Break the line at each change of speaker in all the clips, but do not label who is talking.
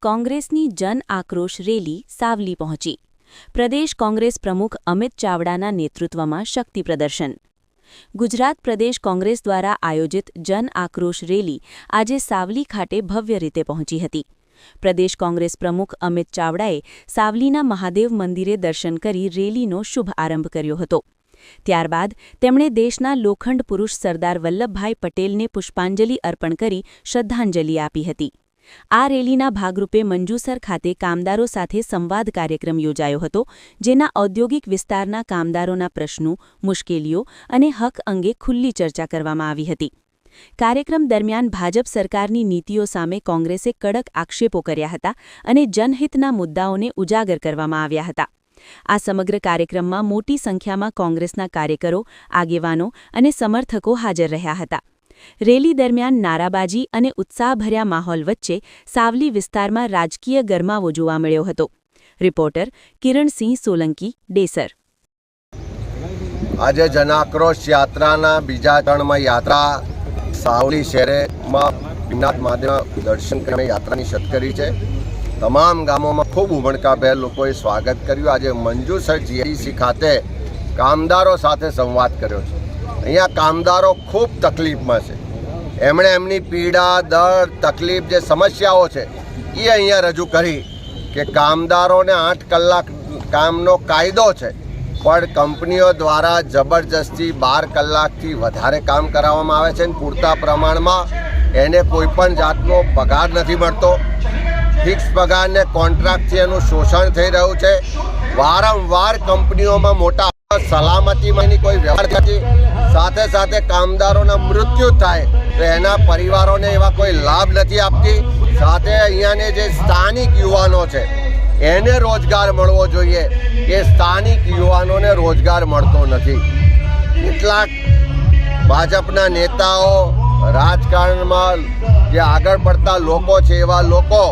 કોંગ્રેસની જન આક્રોશ રેલી સાવલી પહોંચી. પ્રદેશ કોંગ્રેસ પ્રમુખ અમિત ચાવડાના નેતૃત્વમાં શક્તિ પ્રદર્શન. ગુજરાત પ્રદેશ કોંગ્રેસ દ્વારા આયોજિત જન આક્રોશ રેલી આજે સાવલી ખાતે ભવ્ય રીતે પહોંચી હતી. પ્રદેશ કોંગ્રેસ પ્રમુખ અમિત ચાવડાએ સાવલીના મહાદેવ મંદિરે દર્શન કરી રેલીનો શુભ આરંભ કર્યો હતો. ત્યારબાદ તેમણે દેશના લોખંડ પુરુષ સરદાર વલ્લભભાઈ પટેલને પુષ્પાંજલિ અર્પણ કરી શ્રદ્ધાંજલિ આપી હતી. આ રેલીના ભાગરૂપે મંજુસર ખાતે કામદારો સાથે સંવાદ કાર્યક્રમ યોજાયો હતો, જેના ઔદ્યોગિક વિસ્તારના કામદારોના પ્રશ્નો, મુશ્કેલીઓ અને હક અંગે ખુલ્લી ચર્ચા કરવામાં આવી હતી. કાર્યક્રમ દરમિયાન ભાજપ સરકારની નીતિઓ સામે કોંગ્રેસે કડક આક્ષેપો કર્યા હતા અને જનહિતના મુદ્દાઓને ઉજાગર કરવામાં આવ્યા હતા. આ સમગ્ર કાર્યક્રમમાં મોટી સંખ્યામાં કોંગ્રેસના કાર્યકરો, આગેવાનો અને સમર્થકો હાજર રહ્યા હતા. રેલી દરમિયાન નારાબાજી અને ઉત્સાહભર્યા માહોલ વચ્ચે સાવલી વિસ્તારમાં રાજકીય ગરમાવો જોવા મળ્યો હતો. રિપોર્ટર કિરણસિંહ સોલંકી, ડેસર.
આજે જનાક્રોશ યાત્રાના બીજા ચરણમાં યાત્રા સાવલી શહેરમાં પિનાથ મહાદેવના દર્શન કરીને યાત્રાની શરૂ કરી છે. તમામ ગામોમાં ખૂબ ઉમળકાભેર લોકોએ સ્વાગત કર્યું. આજે મંજુસર જીઆઈડીસી ખાતે કામદારો સાથે સંવાદ કર્યો છે. અહીંયા કામદારો ખૂબ તકલીફમાં છે. એમણે એમની પીડા, દર્દ, તકલીફ, જે સમસ્યાઓ છે એ અહીંયા રજૂ કરી કે કામદારોને 8 કલાક કામનો કાયદો છે, પણ કંપનીઓ દ્વારા જબરજસ્તી 12 કલાકથી વધારે કામ કરાવવામાં આવે છે અને પૂરતા પ્રમાણમાં એને કોઈપણ જાતનો પગાર નથી મળતો. ફિક્સ પગારને કોન્ટ્રાક્ટથી એનું શોષણ થઈ રહ્યું છે. વારંવાર કંપનીઓમાં મોટા સલામતીમાંની કોઈ વ્યવહાર નથી. સાથે સાથે કામદારોના મૃત્યુ થાય તો એના પરિવારોને એવા કોઈ લાભ નથી આપતી. સાથે અહીંયાને જે સ્થાનિક યુવાનો છે એને રોજગાર મળવો જોઈએ, એ સ્થાનિક યુવાનોને રોજગાર મળતો નથી. કેટલાક ભાજપના નેતાઓ, રાજકારણમાં જે આગળ પડતા લોકો છે, એવા લોકો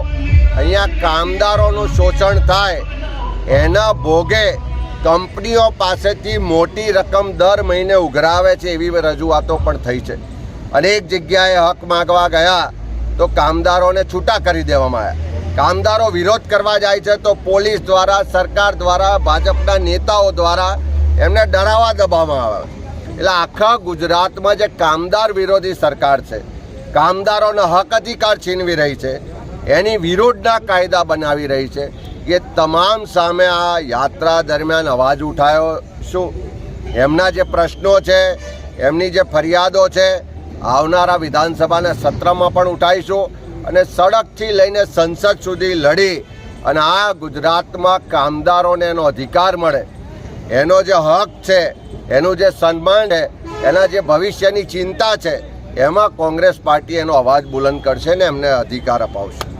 અહીંયા કામદારોનું શોષણ થાય એના ભોગે કંપનીઓ પાસેથી મોટી રકમ દર મહિને ઉઘરાવે છે, એવી રજૂઆતો પણ થઈ છે. અનેક જગ્યાએ હક માગવા ગયા તો કામદારોને છૂટા કરી દેવામાં આવ્યા. કામદારો વિરોધ કરવા જાય છે તો પોલીસ દ્વારા, સરકાર દ્વારા, ભાજપના નેતાઓ દ્વારા એમને ડરાવવા દબાવવામાં આવે. એટલે આખા ગુજરાતમાં જે કામદાર વિરોધી સરકાર છે, કામદારોના હક અધિકાર છીનવી રહી છે, એની વિરુદ્ધના કાયદા બનાવી રહી છે, એ તમામ સામે આ યાત્રા દરમિયાન અવાજ ઉઠાયો. શું એમના જે પ્રશ્નો છે, એમની જે ફરિયાદો છે, આવનારા વિધાનસભાના સત્રમાં પણ ઉઠાવીશું અને સડકથી લઈને સંસદ સુધી લડી અને આ ગુજરાતમાં કામદારોને એનો અધિકાર મળે, એનો જે હક છે, એનું જે સન્માન છે, એના જે ભવિષ્યની ચિંતા છે, એમાં કોંગ્રેસ પાર્ટી એનો અવાજ બુલંદ કરશે ને એમને અધિકાર અપાવશે.